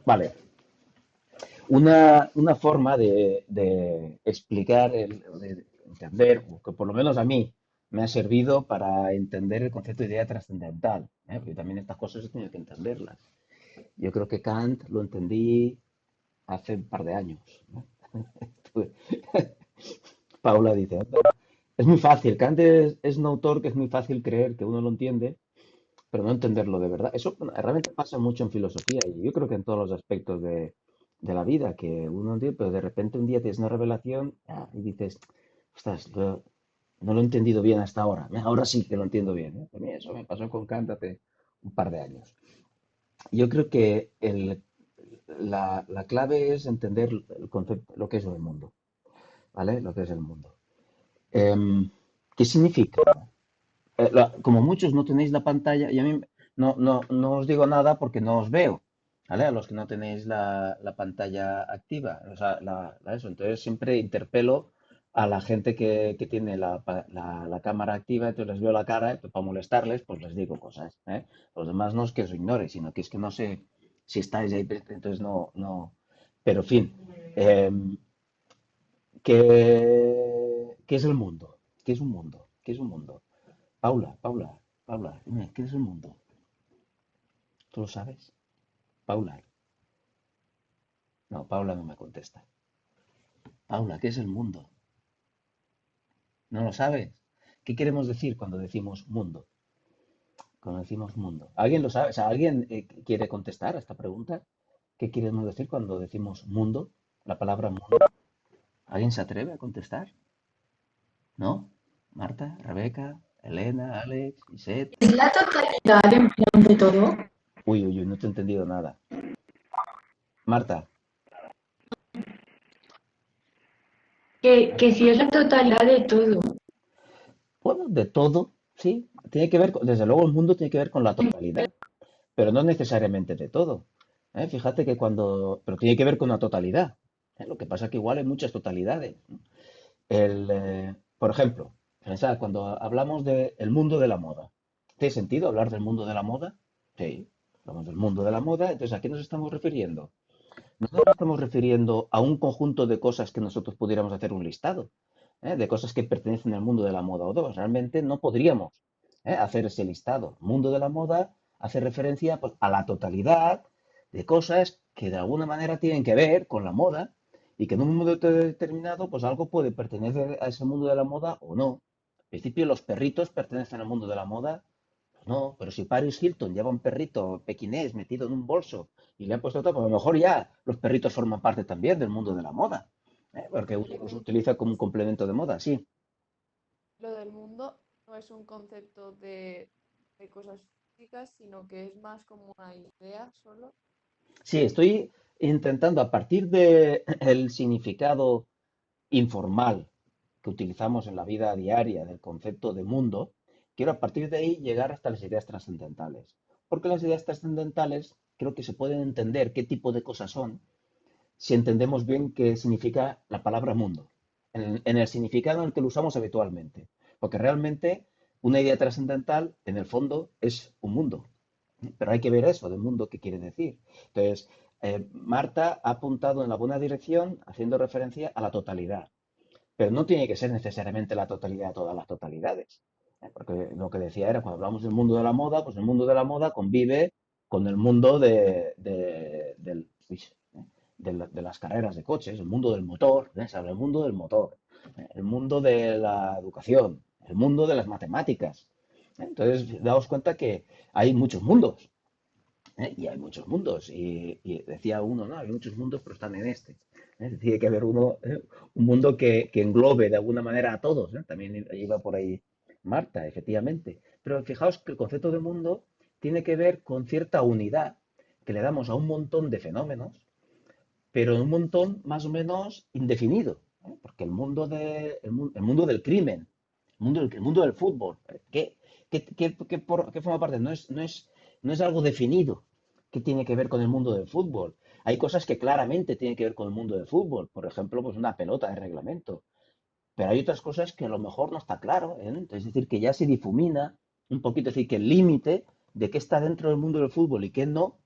Vale, una forma de explicar, de entender, o que por lo menos a mí me ha servido para entender el concepto de idea trascendental, ¿eh? Porque también estas cosas he tenido que entenderlas. Yo creo que Kant lo entendí hace un par de años, ¿no? Paula dice, "Anda". Es muy fácil, Kant es un autor que es muy fácil creer que uno lo entiende, pero no entenderlo de verdad. Eso bueno, realmente pasa mucho en filosofía y yo creo que en todos los aspectos de la vida, que uno entiende, pero de repente un día tienes una revelación y dices, ostras, no lo he entendido bien hasta ahora. Ahora sí que lo entiendo bien, ¿eh? A mí eso me pasó con Kant hace un par de años. Yo creo que la clave es entender el concepto, lo que es el mundo, ¿vale? Lo que es el mundo. Em, ¿Qué significa? Como muchos no tenéis la pantalla, y a mí no os digo nada porque no os veo, ¿vale? A los que no tenéis la pantalla activa, o sea, eso. Entonces siempre interpelo a la gente que tiene la cámara activa, entonces les veo la cara, para molestarles, pues les digo cosas, ¿eh? Los demás no es que os ignore, sino que es que no sé si estáis ahí, entonces no. Pero, en fin, em, ¿qué es el mundo? ¿Qué es un mundo? ¿Qué es un mundo? Paula, dime, ¿qué es el mundo? ¿Tú lo sabes? Paula. No, Paula no me contesta. Paula, ¿qué es el mundo? ¿No lo sabes? ¿Qué queremos decir cuando decimos mundo? Cuando decimos mundo. ¿Alguien lo sabe? O sea, ¿alguien quiere contestar a esta pregunta? ¿Qué queremos decir cuando decimos mundo? La palabra mundo. ¿Alguien se atreve a contestar? ¿No? Marta, Rebeca, Elena, Alex, Iset. ¿Es la totalidad en plan de todo? Uy, uy, uy, no te he entendido nada. Marta, Que si es la totalidad de todo. bueno, de todo, sí. Tiene que ver, desde luego el mundo tiene que ver con la totalidad, pero no necesariamente de todo. Fíjate que pero tiene que ver con la totalidad. Lo que pasa es que igual hay muchas totalidades, ¿no? Por ejemplo, pensad, cuando hablamos del mundo de la moda, ¿tiene sentido hablar del mundo de la moda? Sí, hablamos del mundo de la moda, entonces ¿a qué nos estamos refiriendo? No nos estamos refiriendo a un conjunto de cosas que nosotros pudiéramos hacer un listado, de cosas que pertenecen al mundo de la moda o dos. Realmente no podríamos hacer ese listado. Mundo de la moda hace referencia pues, a la totalidad de cosas que de alguna manera tienen que ver con la moda y que en un momento determinado pues algo puede pertenecer a ese mundo de la moda o no. En principio los perritos pertenecen al mundo de la moda. Pues no, pero si Paris Hilton lleva un perrito pequinés metido en un bolso y le han puesto todo, pues a lo mejor ya los perritos forman parte también del mundo de la moda, porque los utiliza como un complemento de moda, sí. Lo del mundo no es un concepto de cosas físicas, sino que es más como una idea solo. Sí, estoy intentando a partir del significado informal que utilizamos en la vida diaria del concepto de mundo, quiero a partir de ahí llegar hasta las ideas trascendentales. Porque las ideas trascendentales creo que se pueden entender qué tipo de cosas son si entendemos bien qué significa la palabra mundo, en el significado en el que lo usamos habitualmente. Porque realmente una idea trascendental, en el fondo, es un mundo. Pero hay que ver eso, del mundo, qué quiere decir. Entonces, Marta ha apuntado en la buena dirección haciendo referencia a la totalidad. Pero no tiene que ser necesariamente la totalidad de todas las totalidades. Porque lo que decía era, cuando hablamos del mundo de la moda, pues el mundo de la moda convive con el mundo de las carreras de coches, el mundo del motor, ¿eh? Se habla del mundo del motor, el mundo de la educación, el mundo de las matemáticas. Entonces, daos cuenta que hay muchos mundos, y hay muchos mundos. Y decía uno, no, hay muchos mundos, pero están en este. Tiene que haber un mundo que englobe de alguna manera a todos. También iba por ahí Marta, efectivamente. Pero fijaos que el concepto de mundo tiene que ver con cierta unidad que le damos a un montón de fenómenos, pero en un montón más o menos indefinido. Porque el mundo del crimen, el mundo del fútbol, ¿qué forma parte? No es algo definido que tiene que ver con el mundo del fútbol. Hay cosas que claramente tienen que ver con el mundo del fútbol, por ejemplo, pues una pelota de reglamento. Pero hay otras cosas que a lo mejor no está claro, ¿eh? Es decir, que ya se difumina un poquito, es decir, que el límite de qué está dentro del mundo del fútbol y qué no,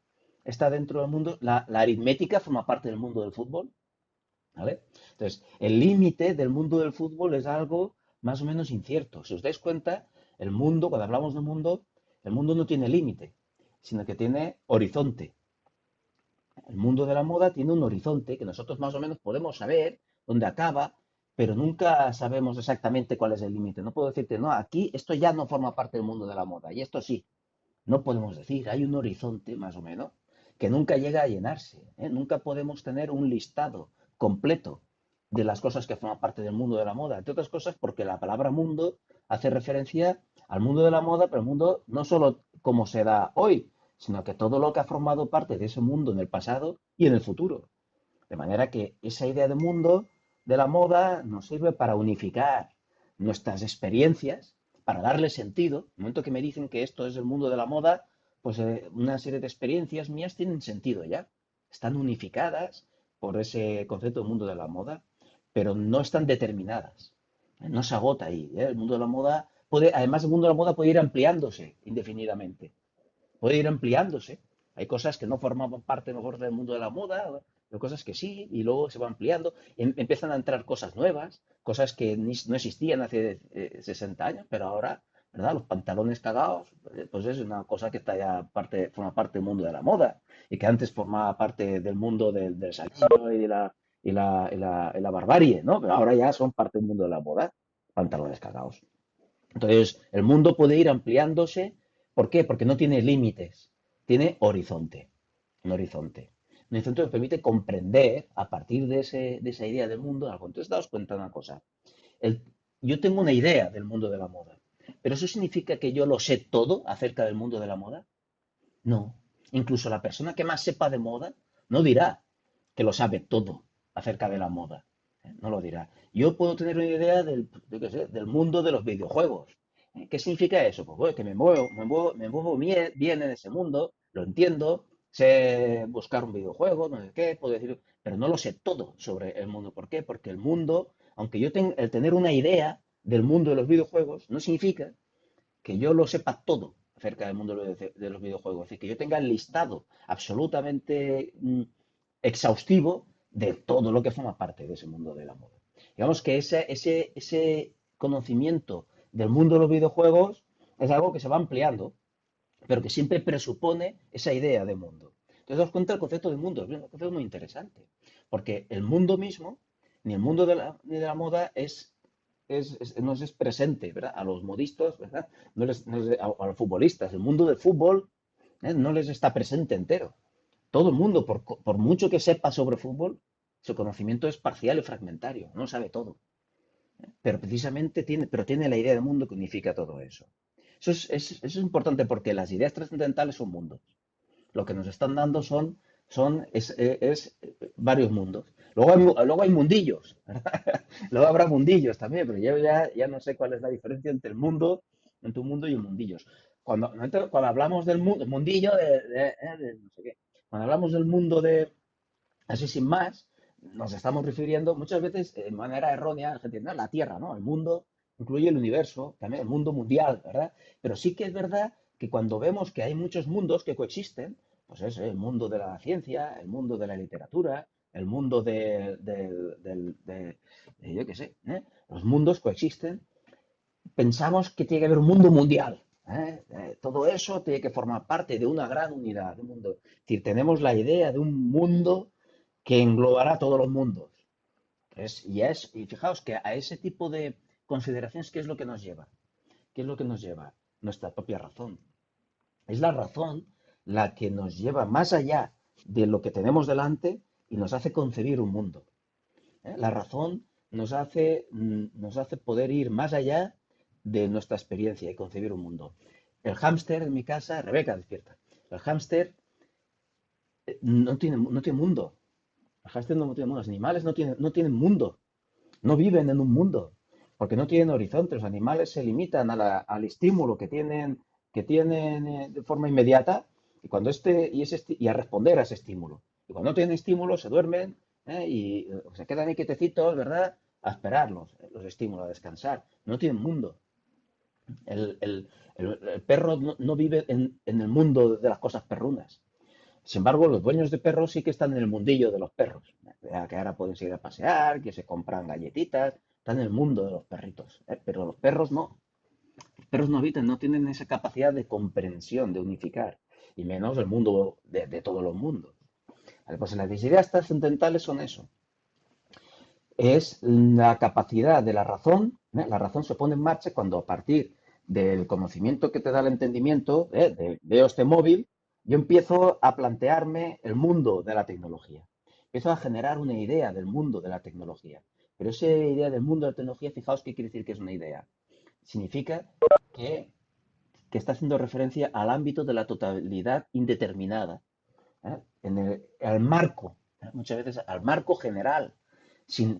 está dentro del mundo, la aritmética forma parte del mundo del fútbol, ¿vale? Entonces, el límite del mundo del fútbol es algo más o menos incierto. Si os dais cuenta, el mundo, cuando hablamos del mundo, el mundo no tiene límite, sino que tiene horizonte. El mundo de la moda tiene un horizonte que nosotros más o menos podemos saber dónde acaba, pero nunca sabemos exactamente cuál es el límite. No puedo decirte, no, aquí esto ya no forma parte del mundo de la moda, y esto sí. No podemos decir, hay un horizonte más o menos que nunca llega a llenarse, ¿eh? Nunca podemos tener un listado completo de las cosas que forman parte del mundo de la moda, entre otras cosas porque la palabra mundo hace referencia al mundo de la moda, pero el mundo no solo como se da hoy, sino que todo lo que ha formado parte de ese mundo en el pasado y en el futuro. De manera que esa idea de mundo de la moda nos sirve para unificar nuestras experiencias, para darle sentido. En el momento que me dicen que esto es el mundo de la moda, pues una serie de experiencias mías tienen sentido ya. Están unificadas por ese concepto de mundo de la moda, pero no están determinadas. No se agota ahí, ¿eh? El mundo de la moda puede, además el mundo de la moda puede ir ampliándose indefinidamente, puede ir ampliándose. Hay cosas que no formaban parte mejor del mundo de la moda, hay cosas que sí, y luego se va ampliando. Empiezan a entrar cosas nuevas, cosas que no existían hace 60 años, pero ahora, ¿verdad? Los pantalones cagados, pues es una cosa que está ya parte, forma parte del mundo de la moda, y que antes formaba parte del mundo del salseo y de la barbarie, ¿no? Pero ahora ya son parte del mundo de la moda, pantalones cagados. Entonces, el mundo puede ir ampliándose. ¿Por qué? Porque no tiene límites, tiene horizonte. Un horizonte. Un horizonte nos permite comprender, a partir de esa idea del mundo, algo. Entonces, daos cuenta de una cosa. El- yo tengo una idea del mundo de la moda, pero ¿eso significa que yo lo sé todo acerca del mundo de la moda? No. Incluso la persona que más sepa de moda no dirá que lo sabe todo acerca de la moda. No lo dirá. Yo puedo tener una idea yo qué sé, del mundo de los videojuegos. ¿Qué significa eso? Pues bueno, que me muevo bien en ese mundo, lo entiendo, sé buscar un videojuego, no sé qué, puedo decir, pero no lo sé todo sobre el mundo. ¿Por qué? Porque el mundo, aunque yo tenga el tener una idea del mundo de los videojuegos, no significa que yo lo sepa todo acerca del mundo de los videojuegos, es decir, que yo tenga el listado absolutamente exhaustivo de todo lo que forma parte de ese mundo de la moda. Digamos que ese conocimiento del mundo de los videojuegos es algo que se va ampliando, pero que siempre presupone esa idea de mundo. Entonces, os cuenta el concepto de mundo, es un concepto muy interesante, porque el mundo mismo, ni el mundo de la moda no es presente, ¿verdad? A los modistas, ¿verdad? A los futbolistas, el mundo del fútbol, no les está presente entero. Todo el mundo, por mucho que sepa sobre fútbol, su conocimiento es parcial y fragmentario, no sabe todo. Pero precisamente tiene la idea de mundo que unifica todo eso. Eso es importante porque las ideas trascendentales son mundos. Lo que nos están dando es varios mundos. Luego hay mundillos, ¿verdad? Luego habrá mundillos también, pero yo ya no sé cuál es la diferencia entre un mundo y un mundillos. Cuando hablamos del mundillo de no sé qué, cuando hablamos del mundo así sin más, nos estamos refiriendo muchas veces de manera errónea, la gente dice, no, la Tierra, ¿no? El mundo incluye el universo, también el mundo mundial, ¿verdad? Pero sí que es verdad que cuando vemos que hay muchos mundos que coexisten, pues es el mundo de la ciencia, el mundo de la literatura, el mundo yo qué sé, ¿eh? Los mundos coexisten, pensamos que tiene que haber un mundo mundial. Todo eso tiene que formar parte de una gran unidad, de un mundo. Es decir, tenemos la idea de un mundo que englobará todos los mundos. Y fijaos que a ese tipo de consideraciones, ¿qué es lo que nos lleva? ¿Qué es lo que nos lleva? Nuestra propia razón. Es la razón la que nos lleva más allá de lo que tenemos delante y nos hace concebir un mundo. La razón nos hace poder ir más allá de nuestra experiencia y concebir un mundo. El hámster en mi casa, Rebeca, despierta. El hámster no tiene mundo. El hámster no tiene mundo. Los animales no tienen mundo. No viven en un mundo. Porque no tienen horizonte. Los animales se limitan al estímulo que tienen de forma inmediata y a responder a ese estímulo. Y cuando no tienen estímulo, se duermen, y se quedan ahí quietecitos, ¿verdad? A esperar los estímulos, a descansar. No tienen mundo. El perro no vive en el mundo de las cosas perrunas. Sin embargo, los dueños de perros sí que están en el mundillo de los perros. Que ahora pueden ir a pasear, que se compran galletitas, están en el mundo de los perritos. Pero los perros no. Los perros no habitan, no tienen esa capacidad de comprensión, de unificar. Y menos el mundo de todos los mundos. Vale, pues las ideas trascendentales son eso. Es la capacidad de la razón. La razón se pone en marcha cuando a partir del conocimiento que te da el entendimiento, veo este móvil, yo empiezo a plantearme el mundo de la tecnología. Empiezo a generar una idea del mundo de la tecnología. Pero esa idea del mundo de la tecnología, fijaos qué quiere decir que es una idea. Significa que, que está haciendo referencia al ámbito de la totalidad indeterminada, al marco, muchas veces al marco general,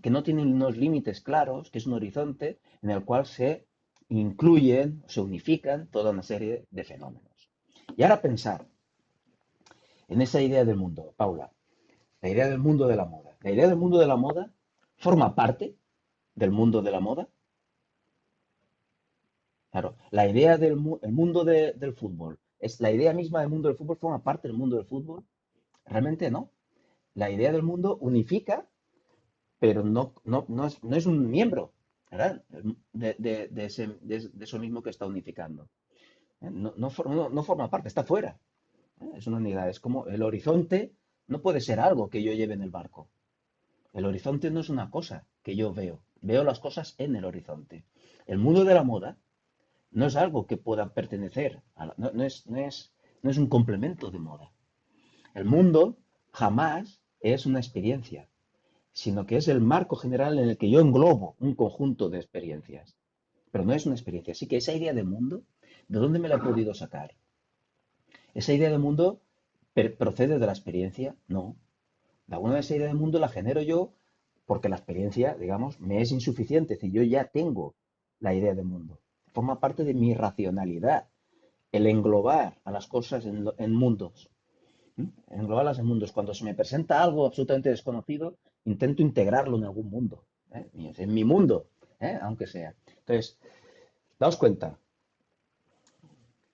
que no tiene unos límites claros, que es un horizonte en el cual se incluyen, se unifican toda una serie de fenómenos. Y ahora pensar en esa idea del mundo, Paula, la idea del mundo de la moda. La idea del mundo de la moda forma parte del mundo de la moda. Claro, la idea el mundo del fútbol, es la idea misma del mundo del fútbol forma parte del mundo del fútbol. Realmente no. La idea del mundo unifica, pero no es un miembro, ¿verdad? De eso mismo que está unificando. No forma parte, está fuera. Es una unidad. Es como el horizonte no puede ser algo que yo lleve en el barco. El horizonte no es una cosa que yo veo. Veo las cosas en el horizonte. El mundo de la moda no es algo que pueda pertenecer no es un complemento de moda. El mundo jamás es una experiencia, sino que es el marco general en el que yo englobo un conjunto de experiencias. Pero no es una experiencia. Así que esa idea de mundo, ¿de dónde me la he podido sacar? ¿Esa idea de mundo procede de la experiencia? No. De alguna esa idea de mundo la genero yo porque la experiencia, digamos, me es insuficiente. Es decir, yo ya tengo la idea de mundo. Forma parte de mi racionalidad el englobar a las cosas en mundos. Englobarlas en mundos. Cuando se me presenta algo absolutamente desconocido, intento integrarlo en algún mundo. En mi mundo, aunque sea. Entonces, daos cuenta,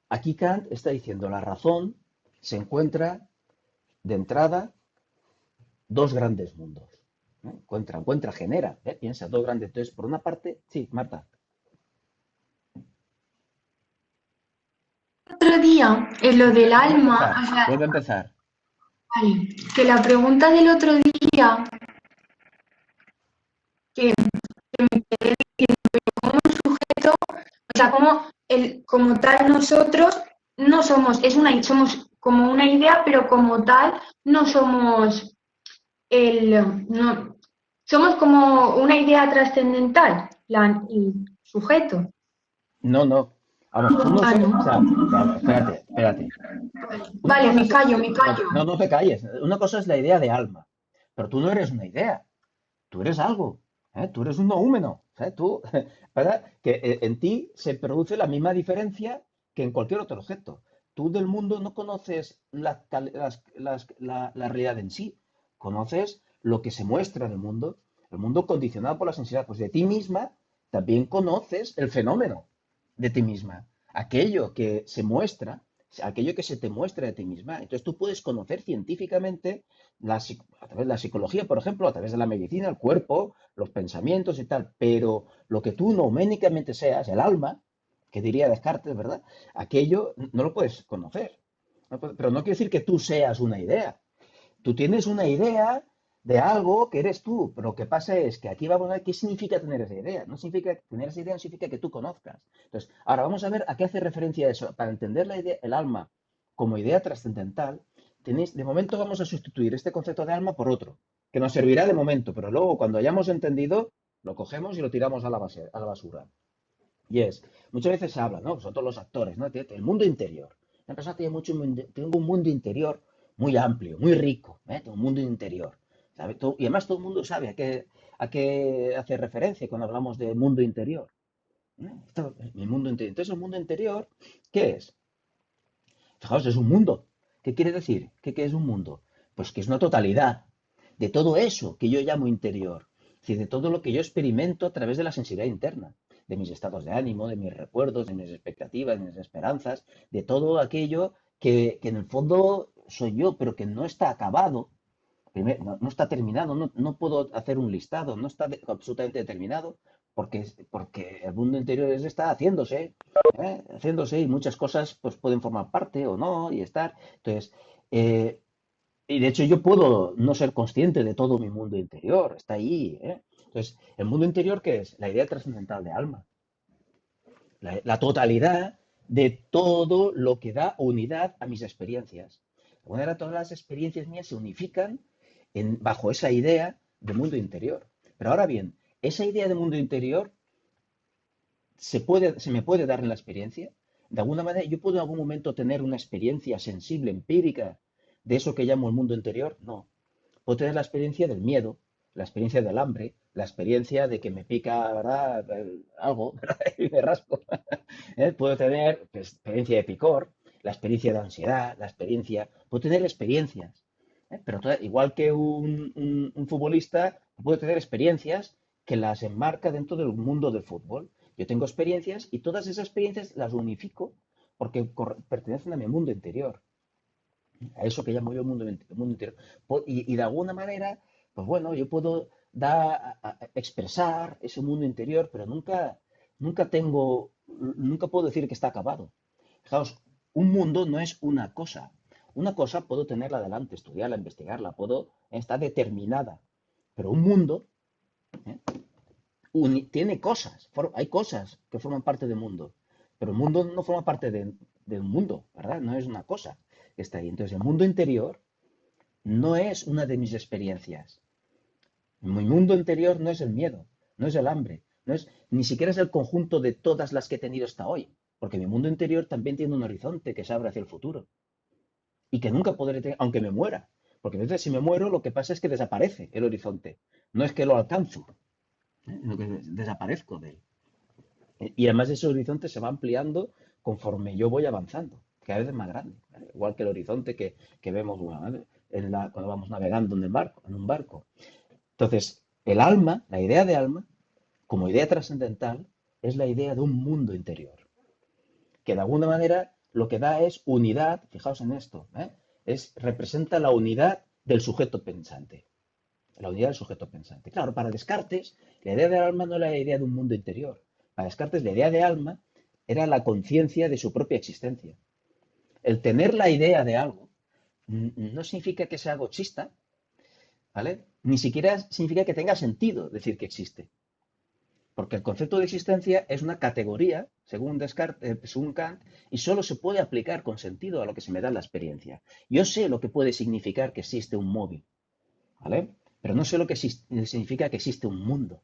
aquí Kant está diciendo la razón se encuentra de entrada dos grandes mundos. Genera, piensa, dos grandes. Entonces, por una parte, sí, Marta. Otro día, en lo del alma, o sea, Vuelve a empezar. vale, que la pregunta del otro día, que como un sujeto, o sea, como tal nosotros no somos, somos como una idea, pero como tal no somos no, somos como una idea trascendental, el sujeto. No, no. Vamos, tú no Ah, sabes. no. O sea, espérate. Una Vale, cosa me es. callo, me No, callo. no, no te calles. Una cosa es la idea de alma. Pero tú no eres una idea. Tú eres algo. Tú eres un noúmeno. Tú, ¿verdad? Que en ti se produce la misma diferencia que en cualquier otro objeto. Tú del mundo no conoces la realidad en sí. Conoces lo que se muestra en el mundo condicionado por la sensibilidad. Pues de ti misma también conoces el fenómeno de ti misma. Aquello que se muestra, aquello que se te muestra de ti misma. Entonces tú puedes conocer científicamente a través de la psicología, por ejemplo, a través de la medicina, el cuerpo, los pensamientos y tal, pero lo que tú nouménicamente seas, el alma, que diría Descartes, ¿verdad? Aquello no lo puedes conocer. Pero no quiere decir que tú seas una idea. Tú tienes una idea de algo que eres tú, pero lo que pasa es que aquí vamos a ver qué significa tener esa idea. No significa tener esa idea, no significa que tú conozcas. Entonces, ahora vamos a ver a qué hace referencia eso. Para entender la idea, el alma como idea trascendental, de momento vamos a sustituir este concepto de alma por otro, que nos servirá de momento, pero luego cuando hayamos entendido, lo cogemos y lo tiramos a la basura. Y es, muchas veces se habla, ¿no? Nosotros los actores, ¿no? El mundo interior. La persona tengo un mundo interior muy amplio, muy rico, tengo un mundo interior. ¿Sabe? Y además todo el mundo sabe a qué hace referencia cuando hablamos de mundo interior. Mi mundo interior. Entonces, el mundo interior, ¿qué es? Fijaos, es un mundo. ¿Qué quiere decir? ¿Qué es un mundo? Pues que es una totalidad de todo eso que yo llamo interior. Es decir, de todo lo que yo experimento a través de la sensibilidad interna, de mis estados de ánimo, de mis recuerdos, de mis expectativas, de mis esperanzas, de todo aquello que en el fondo soy yo, pero que no está acabado, no está terminado, no puedo hacer un listado, no está absolutamente determinado, porque el mundo interior está haciéndose y muchas cosas pues pueden formar parte o no y estar. Entonces, eh, y de hecho yo puedo no ser consciente de todo mi mundo interior, está ahí, ¿eh? Entonces, ¿el mundo interior qué es? La idea trascendental de alma, la totalidad de todo lo que da unidad a mis experiencias. De alguna manera, todas las experiencias mías se unifican bajo esa idea de mundo interior. Pero ahora bien, esa idea de mundo interior se me puede dar en la experiencia. De alguna manera, yo puedo en algún momento tener una experiencia sensible, empírica, de eso que llamo el mundo interior. No. Puedo tener la experiencia del miedo, la experiencia del hambre, la experiencia de que me pica, ¿verdad? Algo, ¿verdad? Y me rasco. Puedo tener pues, experiencia de picor, la experiencia de ansiedad, puedo tener experiencias. Pero igual que un futbolista, puede tener experiencias que las enmarca dentro del mundo del fútbol. Yo tengo experiencias y todas esas experiencias las unifico porque pertenecen a mi mundo interior, a eso que llamo yo mundo interior. Y de alguna manera, pues bueno, yo puedo expresar ese mundo interior, pero nunca puedo decir que está acabado. Fijaos, un mundo no es una cosa. Una cosa puedo tenerla delante, estudiarla, investigarla, está determinada. Pero un mundo ¿eh? Tiene cosas, hay cosas que forman parte del mundo, pero el mundo no forma parte del mundo, ¿verdad? No es una cosa que está ahí. Entonces, el mundo interior no es una de mis experiencias. Mi mundo interior no es el miedo, no es el hambre, ni siquiera es el conjunto de todas las que he tenido hasta hoy, porque mi mundo interior también tiene un horizonte que se abre hacia el futuro y que nunca podré tener, aunque me muera. Porque a veces si me muero, lo que pasa es que desaparece el horizonte. No es que lo alcanzo, sino que desaparezco de él. Y además ese horizonte se va ampliando conforme yo voy avanzando, cada vez es más grande, ¿vale? Igual que el horizonte que vemos bueno, ¿vale? Cuando vamos navegando en un barco. Entonces, el alma, la idea de alma, como idea trascendental, es la idea de un mundo interior, que de alguna manera lo que da es unidad, fijaos en esto, representa la unidad del sujeto pensante. La unidad del sujeto pensante. Claro, para Descartes, la idea del alma no era la idea de un mundo interior. Para Descartes, la idea de alma era la conciencia de su propia existencia. El tener la idea de algo no significa que sea algo exista, ¿vale? Ni siquiera significa que tenga sentido decir que existe. Porque el concepto de existencia es una categoría, según Descartes, según Kant, y solo se puede aplicar con sentido a lo que se me da en la experiencia. Yo sé lo que puede significar que existe un móvil, ¿vale? Pero no sé lo que significa que existe un mundo.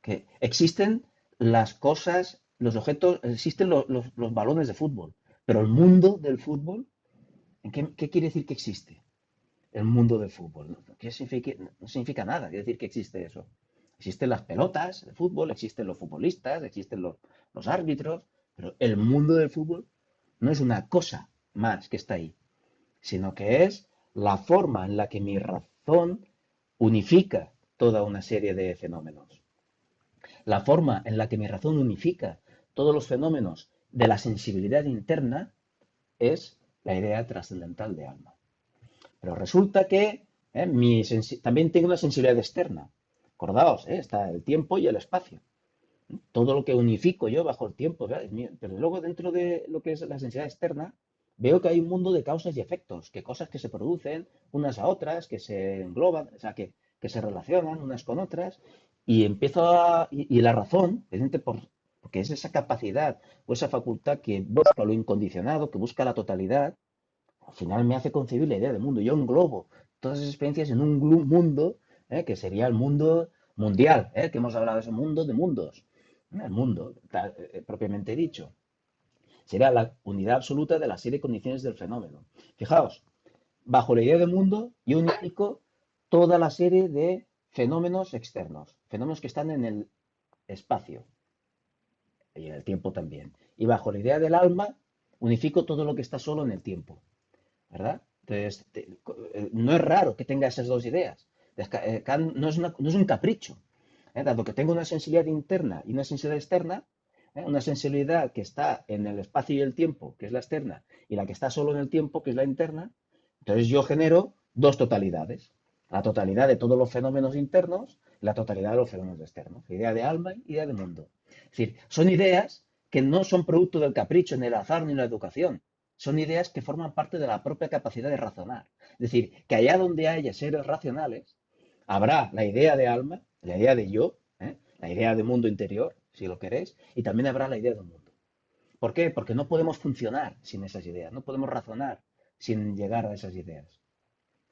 Que existen las cosas, los objetos, existen los balones de fútbol, pero el mundo del fútbol, ¿qué quiere decir que existe? El mundo del fútbol. No significa nada, quiere decir que existe eso. Existen las pelotas de fútbol, existen los futbolistas, existen los árbitros, pero el mundo del fútbol no es una cosa más que está ahí, sino que es la forma en la que mi razón unifica toda una serie de fenómenos. La forma en la que mi razón unifica todos los fenómenos de la sensibilidad interna es la idea trascendental de alma. Pero resulta que también tengo una sensibilidad externa. Acordaos, está el tiempo y el espacio. Todo lo que unifico yo bajo el tiempo, ¿verdad? Pero luego dentro de lo que es la sensibilidad externa, veo que hay un mundo de causas y efectos, que cosas que se producen unas a otras, que se engloban, o sea, que se relacionan unas con otras, y la razón, porque es esa capacidad o esa facultad que busca lo incondicionado, que busca la totalidad, al final me hace concebir la idea del mundo. Yo englobo todas esas experiencias en un mundo, que sería el mundo mundial, que hemos hablado de ese mundo de mundos. El mundo, propiamente dicho. Sería la unidad absoluta de la serie de condiciones del fenómeno. Fijaos, bajo la idea de mundo, yo unifico toda la serie de fenómenos externos, fenómenos que están en el espacio y en el tiempo también. Y bajo la idea del alma, unifico todo lo que está solo en el tiempo, ¿verdad? Entonces, no es raro que tenga esas dos ideas. Kant no es un capricho. Dado que tengo una sensibilidad interna y una sensibilidad externa, una sensibilidad que está en el espacio y el tiempo, que es la externa, y la que está solo en el tiempo, que es la interna, Entonces yo genero dos totalidades. La totalidad de todos los fenómenos internos y la totalidad de los fenómenos externos. Idea de alma y idea de mundo. Es decir, son ideas que no son producto del capricho, ni el azar, ni la educación. Son ideas que forman parte de la propia capacidad de razonar. Es decir, que allá donde haya seres racionales, habrá la idea de alma, la idea de yo, la idea de mundo interior, si lo queréis, y también habrá la idea de un mundo. ¿Por qué? Porque no podemos funcionar sin esas ideas, no podemos razonar sin llegar a esas ideas.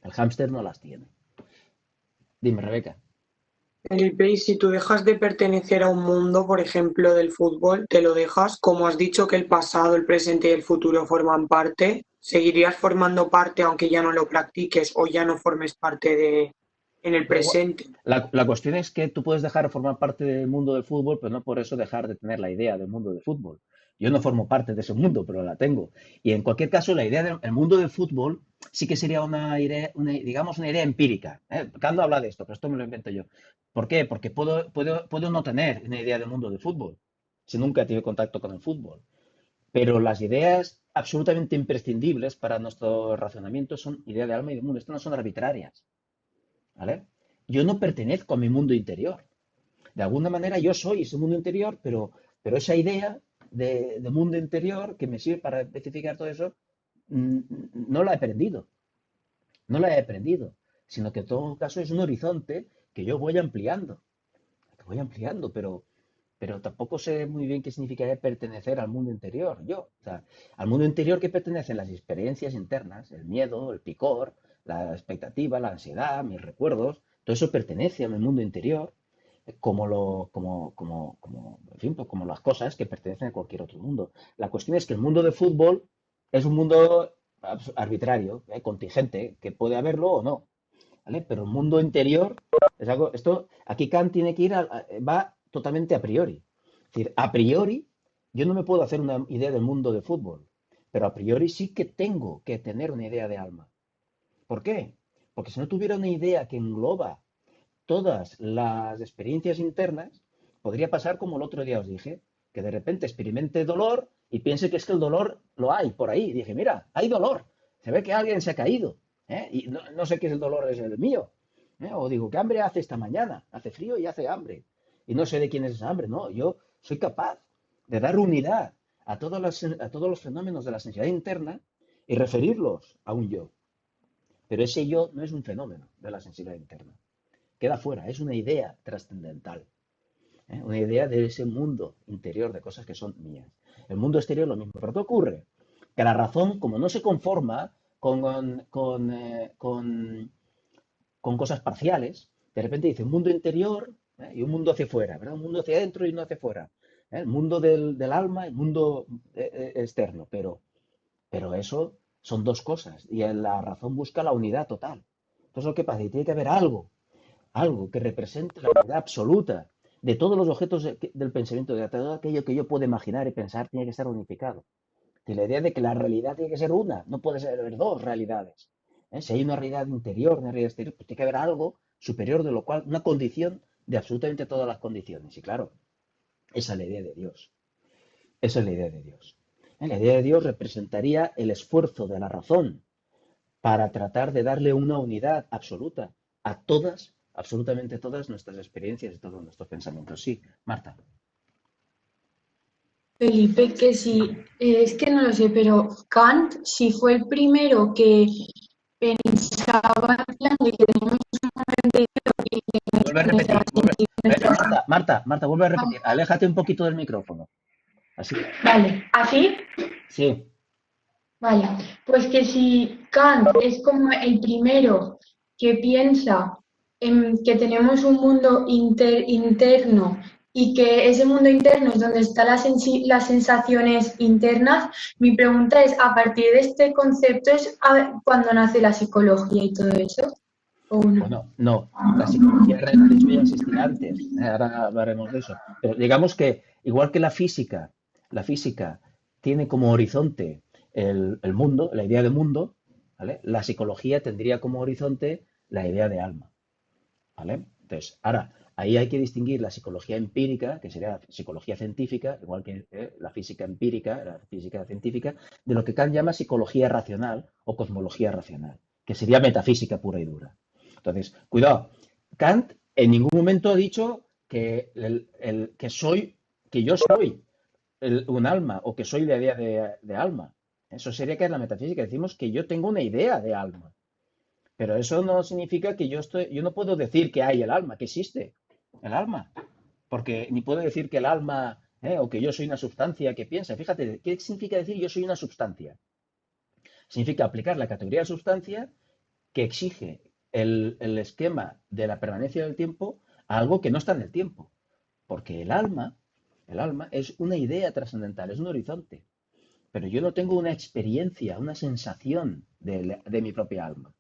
El hámster no las tiene. Dime, Rebeca. Felipe, y si tú dejas de pertenecer a un mundo, por ejemplo, del fútbol, te lo dejas, como has dicho que el pasado, el presente y el futuro forman parte, ¿seguirías formando parte aunque ya no lo practiques o ya no formes parte de en el Da igual. presente? La cuestión es que tú puedes dejar de formar parte del mundo del fútbol, pero no por eso dejar de tener la idea del mundo del fútbol. Yo no formo parte de ese mundo, pero la tengo. Y en cualquier caso, la idea del mundo del fútbol sí que sería digamos, una idea empírica. Kant habla de esto, pero esto me lo invento yo. ¿Por qué? Porque puedo no tener una idea del mundo del fútbol, si nunca he tenido contacto con el fútbol. Pero las ideas absolutamente imprescindibles para nuestro razonamiento son idea de alma y de mundo. Estas no son arbitrarias. ¿Vale? Yo no pertenezco a mi mundo interior. De alguna manera yo soy ese mundo interior, pero esa idea de mundo interior que me sirve para especificar todo eso, no la he aprendido. No la he aprendido, sino que en todo caso es un horizonte que yo voy ampliando. Que voy ampliando, pero tampoco sé muy bien qué significaría pertenecer al mundo interior. O sea, al mundo interior que pertenecen las experiencias internas, el miedo, el picor, la expectativa, la ansiedad, mis recuerdos, todo eso pertenece a mi mundo interior, en fin, pues como las cosas que pertenecen a cualquier otro mundo. La cuestión es que el mundo de fútbol es un mundo arbitrario, contingente, que puede haberlo o no, ¿vale? Pero el mundo interior es algo, aquí Kant tiene que va totalmente a priori. Es decir, a priori, yo no me puedo hacer una idea del mundo de fútbol, pero a priori sí que tengo que tener una idea de alma. ¿Por qué? Porque si no tuviera una idea que engloba todas las experiencias internas, podría pasar como el otro día os dije, que de repente experimente dolor y piense que es que el dolor lo hay por ahí. Dije, mira, hay dolor. Se ve que alguien se ha caído. Y no sé qué es el dolor, es el mío. O digo, ¿qué hambre hace esta mañana? Hace frío y hace hambre. Y no sé de quién es esa hambre. No, yo soy capaz de dar unidad a todos los fenómenos de la sensibilidad interna y referirlos a un yo. Pero ese yo no es un fenómeno de la sensibilidad interna. Queda fuera, es una idea trascendental. Una idea de ese mundo interior de cosas que son mías. El mundo exterior es lo mismo. Pero ¿qué ocurre? Que la razón, como no se conforma con cosas parciales, de repente dice un mundo interior y un mundo hacia fuera, ¿verdad? Un mundo hacia adentro y uno hacia afuera. El mundo del alma y el mundo externo. Pero eso son dos cosas y la razón busca la unidad total. Entonces, lo que pasa es que tiene que haber algo que represente la unidad absoluta de todos los objetos del pensamiento, de todo aquello que yo puedo imaginar y pensar, tiene que estar unificado. Y la idea de que la realidad tiene que ser una, no puede ser dos realidades. Si hay una realidad interior, una realidad exterior, pues tiene que haber algo superior de lo cual, una condición de absolutamente todas las condiciones. Y claro, esa es la idea de Dios. Esa es la idea de Dios. La idea de Dios representaría el esfuerzo de la razón para tratar de darle una unidad absoluta a todas, absolutamente todas nuestras experiencias y todos nuestros pensamientos. Sí, Marta. Felipe, que sí, es que no lo sé, pero Kant, si fue el primero que pensaba en plan de que tenemos un interior y que Vuelve a repetir. Marta, vuelve a repetir. Aléjate un poquito del micrófono. Así. Vale, ¿así? Sí. Vaya, pues que si Kant es como el primero que piensa en que tenemos un mundo interno y que ese mundo interno es donde están las sensaciones internas, mi pregunta es, a partir de este concepto, ¿es cuando nace la psicología y todo eso? ¿O no? Bueno, no. La psicología, de hecho, ya existía antes. Ahora hablaremos de eso. Pero digamos que, igual que la física tiene como horizonte el mundo, la idea de mundo, ¿vale? La psicología tendría como horizonte la idea de alma. ¿Vale? Entonces, ahora, ahí hay que distinguir la psicología empírica, que sería la psicología científica, igual que la física empírica, la física científica, de lo que Kant llama psicología racional o cosmología racional. que sería metafísica pura y dura. Entonces, cuidado, Kant en ningún momento ha dicho que, que yo soy un alma o que soy la idea de alma. Eso sería que es la metafísica. Decimos que yo tengo una idea de alma. Pero eso no significa que yo no puedo decir que hay el alma, que existe el alma. Porque ni puedo decir que el alma, o que yo soy una sustancia que piensa. Fíjate, ¿qué significa decir yo soy una sustancia? Significa aplicar la categoría de sustancia que exige el esquema de la permanencia del tiempo a algo que no está en el tiempo. Porque el alma es una idea trascendental, es un horizonte. Pero yo no tengo una experiencia, una sensación de mi propia alma.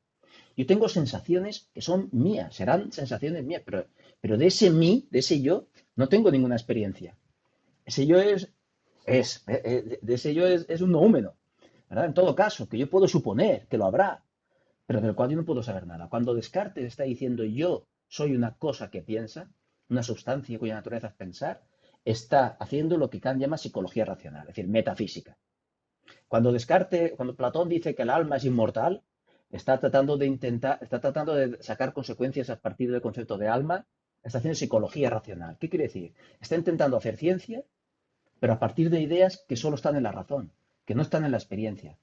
Yo tengo sensaciones que son mías, serán sensaciones mías, pero de ese mí, de ese yo, no tengo ninguna experiencia. Ese yo de ese yo es un noúmeno, ¿verdad? En todo caso, que yo puedo suponer que lo habrá, pero del cual yo no puedo saber nada. Cuando Descartes está diciendo yo soy una cosa que piensa, una sustancia cuya naturaleza es pensar, está haciendo lo que Kant llama psicología racional, es decir, metafísica. Cuando Platón dice que el alma es inmortal, está tratando de sacar consecuencias a partir del concepto de alma, está haciendo psicología racional. ¿Qué quiere decir? Está intentando hacer ciencia, pero a partir de ideas que solo están en la razón, que no están en la experiencia.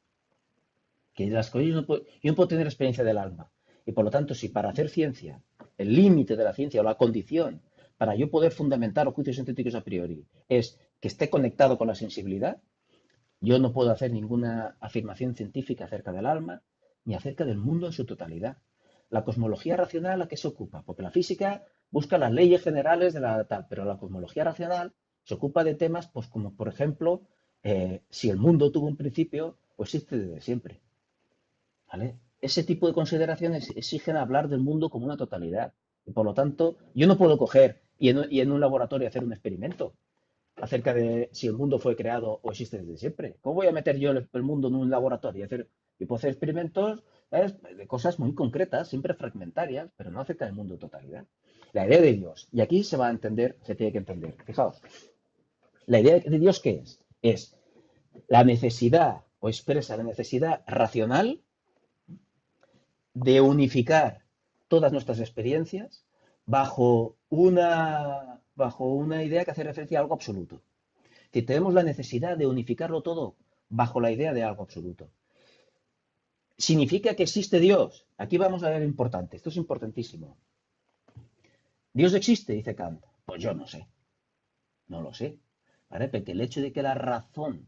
Que yo no puedo tener experiencia del alma. Y por lo tanto, si para hacer ciencia, el límite de la ciencia o la condición para yo poder fundamentar los juicios sintéticos a priori es que esté conectado con la sensibilidad, yo no puedo hacer ninguna afirmación científica acerca del alma ni acerca del mundo en su totalidad. La cosmología racional, ¿a qué se ocupa? Porque la física busca las leyes generales de la tal, pero la cosmología racional se ocupa de temas, pues como por ejemplo, si el mundo tuvo un principio o existe desde siempre. ¿Vale? Ese tipo de consideraciones exigen hablar del mundo como una totalidad. Y por lo tanto, yo no puedo coger y en un laboratorio hacer un experimento acerca de si el mundo fue creado o existe desde siempre. ¿Cómo voy a meter yo el mundo en un laboratorio? Yo puedo hacer experimentos, ¿sabes?, de cosas muy concretas, siempre fragmentarias, pero no acerca del mundo en totalidad. La idea de Dios, y aquí se va a entender, se tiene que entender. Fijaos, la idea de Dios, ¿qué es? Es la necesidad, o expresa la necesidad racional de unificar todas nuestras experiencias bajo una idea que hace referencia a algo absoluto. Si tenemos la necesidad de unificarlo todo bajo la idea de algo absoluto. ¿Significa que existe Dios? Aquí vamos a ver lo importante. Esto es importantísimo. ¿Dios existe? Dice Kant. Pues yo no sé. No lo sé. ¿Vale? Porque el hecho de que la razón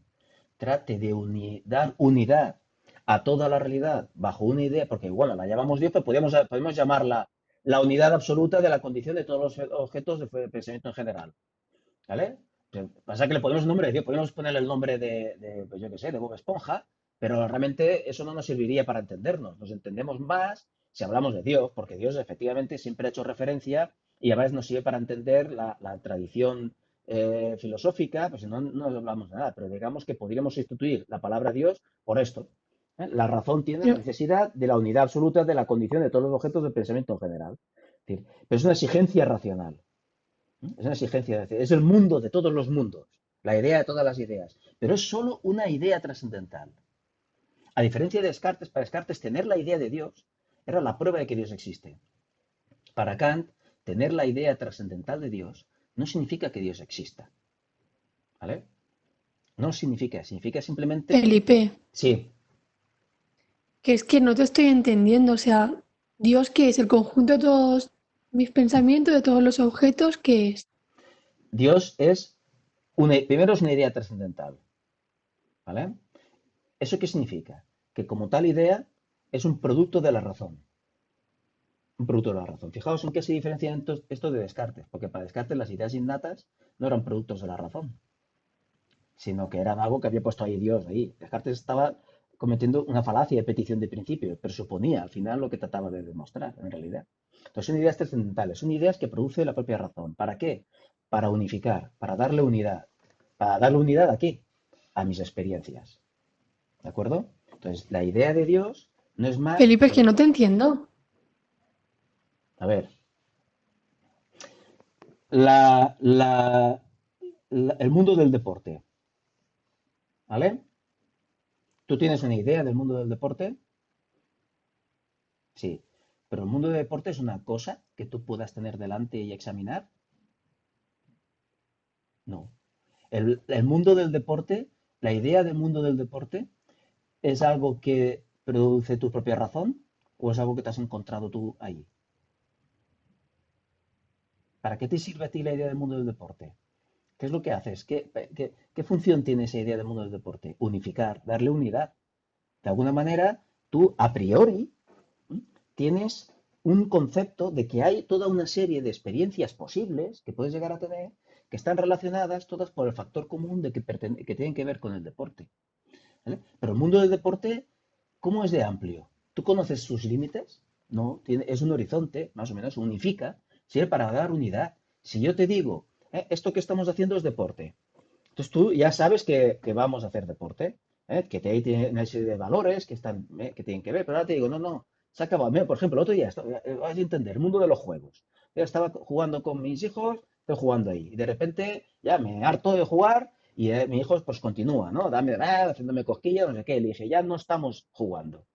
trate de dar unidad a toda la realidad bajo una idea, porque bueno, la llamamos Dios, pero podemos llamarla la unidad absoluta de la condición de todos los objetos de pensamiento en general. ¿Vale? Pasa que le ponemos el nombre de Dios, podemos ponerle el nombre pues yo qué sé, de Bob Esponja, pero realmente eso no nos serviría para entendernos. Nos entendemos más si hablamos de Dios, porque Dios efectivamente siempre ha hecho referencia y a veces nos sirve para entender la tradición filosófica, pues si no, no hablamos de nada, pero digamos que podríamos sustituir la palabra Dios por esto. La razón tiene la Pero, necesidad de la unidad absoluta de la condición de todos los objetos del pensamiento en general. Es decir, pero es una exigencia racional. Es una exigencia, es el mundo de todos los mundos, la idea de todas las ideas, pero es solo una idea trascendental. A diferencia de Descartes, para Descartes tener la idea de Dios era la prueba de que Dios existe. Para Kant, tener la idea trascendental de Dios no significa que Dios exista. ¿Vale? No significa simplemente... Felipe, Sí, que es que no te estoy entendiendo. O sea, Dios, ¿qué es? ¿El conjunto de todos mis pensamientos, de todos los objetos? ¿Qué es? Dios primero es una idea trascendental. ¿Vale? ¿Eso qué significa? Que como tal idea es un producto de la razón. Un producto de la razón. Fijaos en qué se diferencia esto de Descartes, porque para Descartes las ideas innatas no eran productos de la razón, sino que eran algo que había puesto ahí Dios ahí. Descartes estaba cometiendo una falacia de petición de principio, pero suponía al final lo que trataba de demostrar en realidad. Entonces son ideas trascendentales, son ideas que produce la propia razón. ¿Para qué? Para unificar, para darle unidad. ¿Para darle unidad a qué? A mis experiencias. ¿De acuerdo? Entonces la idea de Dios no es más Felipe, es que que, no te entiendo. a ver, la, la, el mundo del deporte, ¿vale? ¿Tú tienes una idea del mundo del deporte? Sí. Pero el mundo del deporte es una cosa que tú puedas tener delante y examinar. No. El mundo del deporte, la idea del mundo del deporte, ¿es algo que produce tu propia razón o es algo que te has encontrado tú ahí? ¿Para qué te sirve a ti la idea del mundo del deporte? ¿Qué es lo que haces? ¿Qué función tiene esa idea del mundo del deporte? Unificar, darle unidad. De alguna manera, tú a priori ¿m? Tienes un concepto de que hay toda una serie de experiencias posibles que puedes llegar a tener que están relacionadas todas por el factor común de que tienen que ver con el deporte. ¿Vale? Pero el mundo del deporte, ¿cómo es de amplio? ¿Tú conoces sus límites? No, es un horizonte, más o menos, unifica, sirve para dar unidad. Si yo te digo, esto que estamos haciendo es deporte, entonces tú ya sabes que vamos a hacer deporte, que ahí tiene una serie de valores que tienen que ver, pero ahora te digo, no, no, se ha acabado. Mira, por ejemplo, el otro día, vas a entender, el mundo de los juegos. Yo estaba jugando con mis hijos, estoy jugando ahí, y de repente ya me harto de jugar y mi hijo pues continúa, ¿no? Haciéndome cosquillas, no sé qué. Le dije, ya no estamos jugando,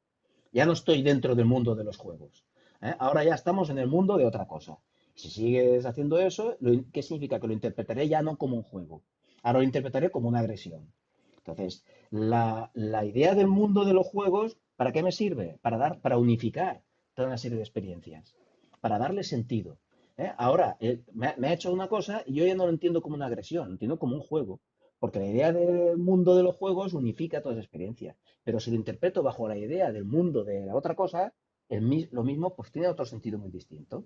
ya no estoy dentro del mundo de los juegos. Ahora ya estamos en el mundo de otra cosa. Si sigues haciendo eso, ¿qué significa? Que lo interpretaré ya no como un juego, ahora lo interpretaré como una agresión. Entonces, la idea del mundo de los juegos, ¿para qué me sirve? Para unificar toda una serie de experiencias, para darle sentido. Ahora, me ha hecho una cosa y yo ya no lo entiendo como una agresión, lo entiendo como un juego, porque la idea del mundo de los juegos unifica todas las experiencias. Pero si lo interpreto bajo la idea del mundo de la otra cosa, lo mismo pues tiene otro sentido muy distinto.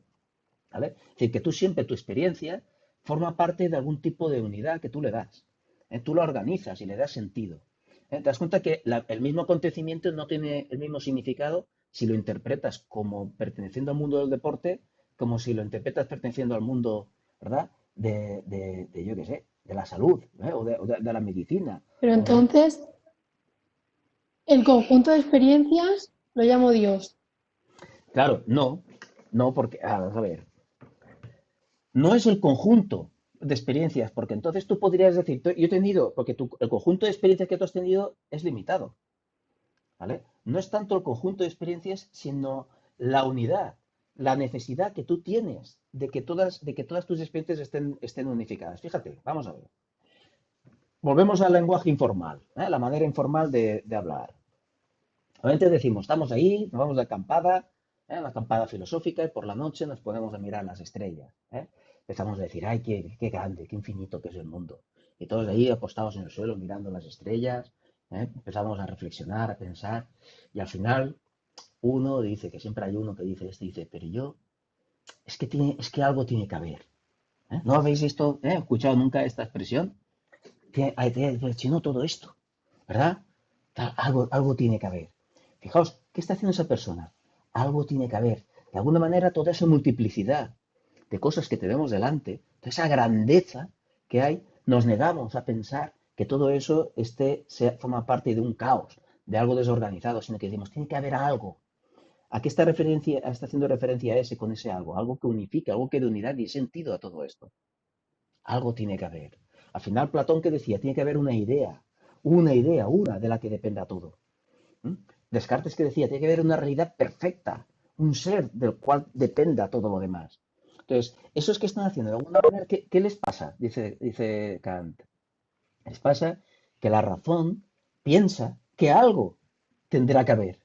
¿Vale? Es decir, que tú siempre tu experiencia forma parte de algún tipo de unidad que tú le das. Tú la organizas y le das sentido. Te das cuenta que el mismo acontecimiento no tiene el mismo significado si lo interpretas como perteneciendo al mundo del deporte, como si lo interpretas perteneciendo al mundo, ¿verdad? Yo qué sé, de la salud, o de la medicina. Pero O de... entonces, el conjunto de experiencias lo llamo Dios. Claro, no, no, porque, vamos a ver, no es el conjunto de experiencias, porque entonces tú podrías decir, yo he tenido, porque el conjunto de experiencias que tú has tenido es limitado, ¿vale? No es tanto el conjunto de experiencias, sino la unidad, la necesidad que tú tienes de que todas tus experiencias estén unificadas. Fíjate, vamos a ver. Volvemos al lenguaje informal, la manera informal de hablar. Obviamente decimos, estamos ahí, nos vamos de acampada, una acampada filosófica, y por la noche nos ponemos a mirar las estrellas. Empezamos a decir, ay, qué grande, qué infinito que es el mundo. Y todos ahí acostados en el suelo mirando las estrellas, empezamos a reflexionar, a pensar, y al final uno dice, que siempre hay uno que dice esto, y dice, pero yo, es que algo tiene que haber. ¿No habéis escuchado nunca esta expresión? Tiene chino todo esto, ¿verdad? Algo tiene que haber. Fijaos, ¿qué está haciendo esa persona? Algo tiene que haber. De alguna manera, toda esa multiplicidad de cosas que tenemos delante, toda esa grandeza que hay, nos negamos a pensar que todo eso forma parte de un caos, de algo desorganizado, sino que decimos, tiene que haber algo. ¿A qué está haciendo referencia a ese con ese algo? Algo que unifica, algo que dé unidad y sentido a todo esto. Algo tiene que haber. Al final, Platón que decía, tiene que haber una de la que dependa todo. ¿Mm? Descartes que decía, tiene que haber una realidad perfecta, un ser del cual dependa todo lo demás. Entonces, esos que están haciendo de alguna manera, ¿qué les pasa? Dice Kant. Les pasa que la razón piensa que algo tendrá que haber,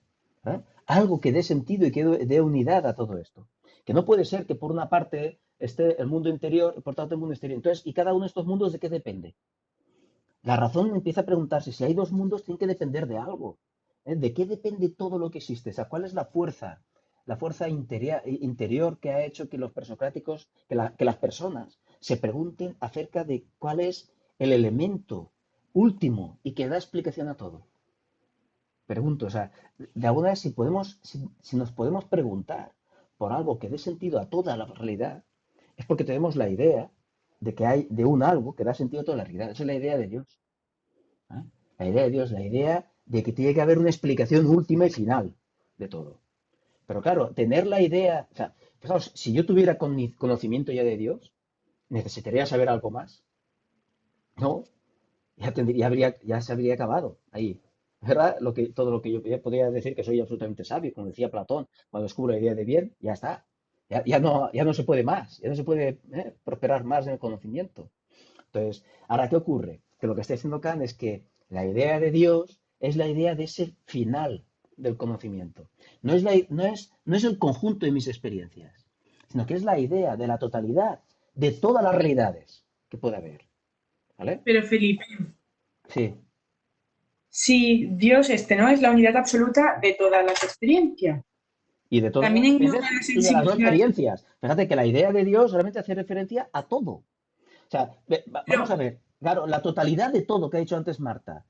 ¿eh? Algo que dé sentido y que dé unidad a todo esto. Que no puede ser que por una parte esté el mundo interior y por otra parte el mundo exterior. Entonces, ¿y cada uno de estos mundos de qué depende? La razón empieza a preguntarse si hay dos mundos, tienen que depender de algo. ¿De qué depende todo lo que existe? O sea, ¿cuál es la fuerza interior que ha hecho que los presocráticos, que las personas se pregunten acerca de cuál es el elemento último y que da explicación a todo? Pregunto, o sea, de alguna vez si nos podemos preguntar por algo que dé sentido a toda la realidad, es porque tenemos la idea de que hay de un algo que da sentido a toda la realidad. Esa es la idea de Dios. ¿Eh? La idea de Dios, la idea de que tiene que haber una explicación última y final de todo. Pero claro, tener la idea, o sea, fijaos, si yo tuviera conocimiento ya de Dios, necesitaría saber algo más. No, ya se habría acabado ahí. ¿verdad? Todo lo que yo podría decir que soy absolutamente sabio, como decía Platón, cuando descubro la idea de bien, ya está. Ya no se puede más, ya no se puede prosperar más en el conocimiento. Entonces, ahora, ¿qué ocurre? Que lo que está diciendo Kant es que la idea de Dios es la idea de ese final del conocimiento. No es el conjunto de mis experiencias, sino que es la idea de la totalidad de todas las realidades que puede haber. ¿Vale? Pero Felipe, Sí. si Dios no es la unidad absoluta de todas las experiencias, Y de todas las también engloba experiencias la y de las no sensibilidad. experiencias. Fíjate que la idea de Dios realmente hace referencia a todo. O sea, Pero, vamos a ver, claro, la totalidad de todo que ha dicho antes Marta.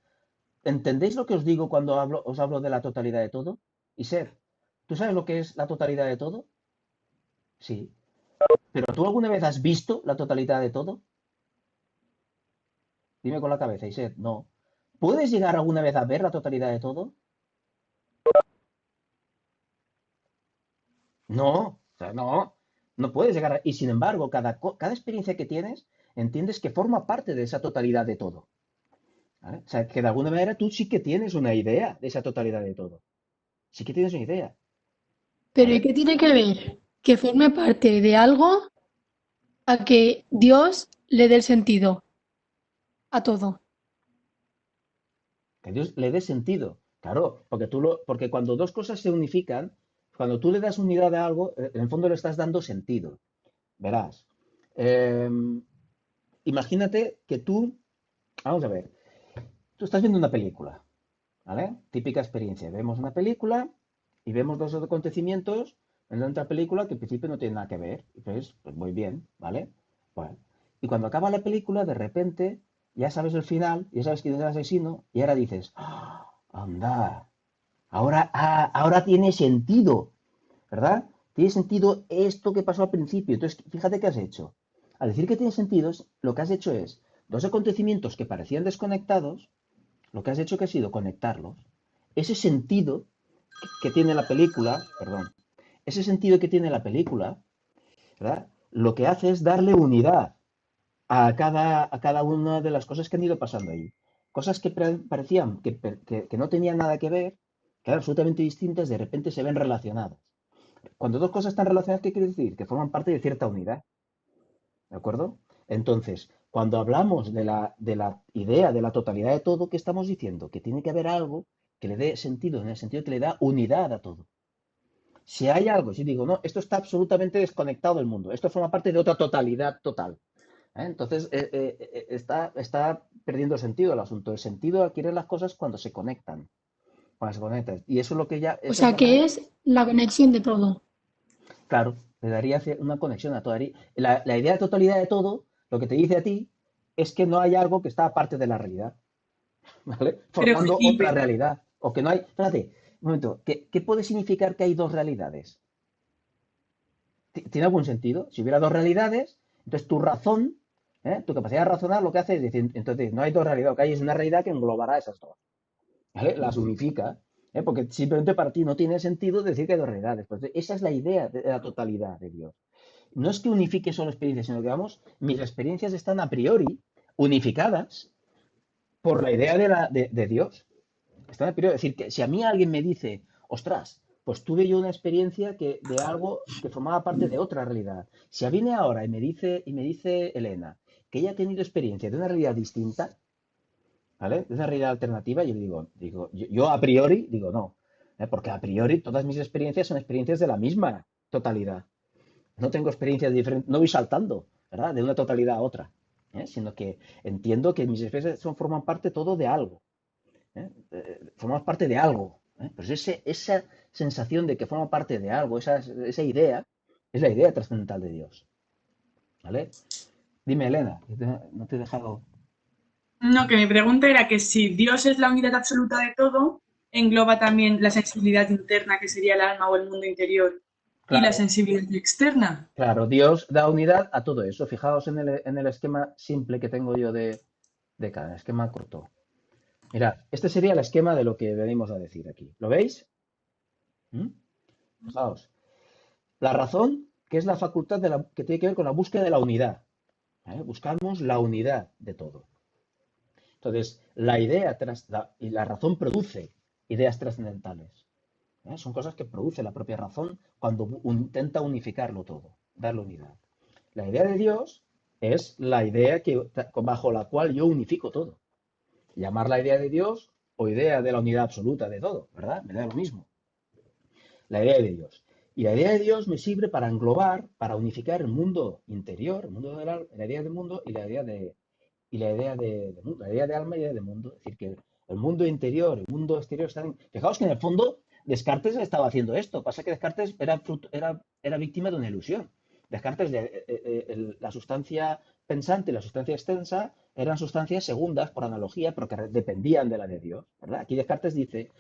¿Entendéis lo que os digo cuando os hablo de la totalidad de todo? Y Ser, ¿tú sabes lo que es la totalidad de todo? Sí. ¿Pero tú alguna vez has visto la totalidad de todo? Dime con la cabeza, Iset, no. ¿Puedes llegar alguna vez a ver la totalidad de todo? No, o sea, no, no puedes llegar a... Y sin embargo, cada experiencia que tienes, entiendes que forma parte de esa totalidad de todo. ¿Vale? O sea, que de alguna manera tú sí que tienes una idea de esa totalidad de todo. Sí que tienes una idea, Pero ¿y ¿vale? qué tiene que ver que forme parte de algo a que Dios le dé el sentido a todo? Que Dios le dé sentido. Claro, porque cuando dos cosas se unifican, cuando tú le das unidad a algo, en el fondo le estás dando sentido. Verás. eh, Imagínate que tú, vamos a ver, tú estás viendo una película, ¿vale? Típica experiencia. Vemos una película y vemos dos acontecimientos en la otra película que en principio no tienen nada que ver. Y pues muy bien, ¿vale? Bueno. Y cuando acaba la película, de repente, ya sabes el final, ya sabes quién es el asesino, y ahora dices, ¡ah! Anda, ahora tiene sentido, ¿verdad? Tiene sentido esto que pasó al principio. Entonces, fíjate qué has hecho. Al decir que tiene sentido, lo que has hecho es dos acontecimientos que parecían desconectados, lo que has hecho que ha sido conectarlos. Ese sentido que tiene la película, perdón, ese sentido que tiene la película, ¿verdad? Lo que hace es darle unidad a cada una de las cosas que han ido pasando ahí. Cosas que parecían que no tenían nada que ver, que eran absolutamente distintas, de repente se ven relacionadas. Cuando dos cosas están relacionadas, ¿qué quiere decir? Que forman parte de cierta unidad. ¿De acuerdo? Entonces, cuando hablamos de la idea de la totalidad de todo, ¿qué estamos diciendo? Que tiene que haber algo que le dé sentido, en el sentido que le da unidad a todo. Si hay algo, si digo, no, esto está absolutamente desconectado del mundo, esto forma parte de otra totalidad total. Entonces, está perdiendo sentido el asunto. El sentido adquiere las cosas cuando se conectan. Cuando se conectan. Y eso es lo que ya, O esa es sea, la manera, que es la conexión de todo. claro, le daría una conexión a todo. La idea de totalidad de todo, lo que te dice a ti, es que no hay algo que está aparte de la realidad, ¿vale? pero Formando otra Felipe, realidad. O que no hay, espérate, un momento, ¿qué puede significar que hay dos realidades? ¿Tiene algún sentido? Si hubiera dos realidades, entonces tu razón, tu capacidad de razonar lo que hace es decir, entonces no hay dos realidades, lo que hay es una realidad que englobará esas dos, ¿vale? Las unifica, porque simplemente para ti no tiene sentido decir que hay dos realidades. Pues esa es la idea de la totalidad de Dios. No es que unifique solo experiencias, sino que, vamos, mis experiencias están a priori unificadas por la idea de Dios. Están a priori. Es decir, que si a mí alguien me dice, ostras, pues tuve yo una experiencia de algo que formaba parte de otra realidad. Si viene ahora y me dice Elena que ella ha tenido experiencia de una realidad distinta, ¿vale? De una realidad alternativa, yo le yo a priori digo no, porque a priori todas mis experiencias son experiencias de la misma totalidad. No tengo experiencias diferentes, no voy saltando, ¿verdad? De una totalidad a otra, sino que entiendo que mis experiencias forman parte todo de algo, formamos parte de algo. Pues esa sensación de que forma parte de algo, esa idea, es la idea trascendental de Dios. ¿Vale? Dime, Elena, no te he dejado. no, que mi pregunta era que si Dios es la unidad absoluta de todo, engloba también la sensibilidad interna, que sería el alma o el mundo interior, y la Claro, sensibilidad externa. claro, Dios da unidad a todo eso. Fijaos en el esquema simple que tengo yo de cada esquema corto. Mirad, este sería el esquema de lo que venimos a decir aquí. ¿Lo veis? ¿Mm? Fijaos. La razón, que es la facultad que tiene que ver con la búsqueda de la unidad. ¿Vale? Buscamos la unidad de todo. Entonces, la idea y la razón produce ideas trascendentales. Son cosas que produce la propia razón cuando intenta unificarlo todo, darle unidad. La idea de Dios es la idea bajo la cual yo unifico todo. Llamar la idea de Dios o idea de la unidad absoluta de todo, ¿verdad? Me da lo mismo. La idea de Dios. Y la idea de Dios me sirve para englobar, para unificar el mundo interior, el mundo la idea del mundo y la idea de mundo, la idea de alma y la idea de mundo. Es decir, que el mundo interior, el mundo exterior están. Fijaos que en el fondo Descartes estaba haciendo esto. Pasa que Descartes era víctima de una ilusión. Descartes, la sustancia pensante y la sustancia extensa eran sustancias segundas por analogía, pero que dependían de la de Dios, ¿verdad? Aquí Descartes dice,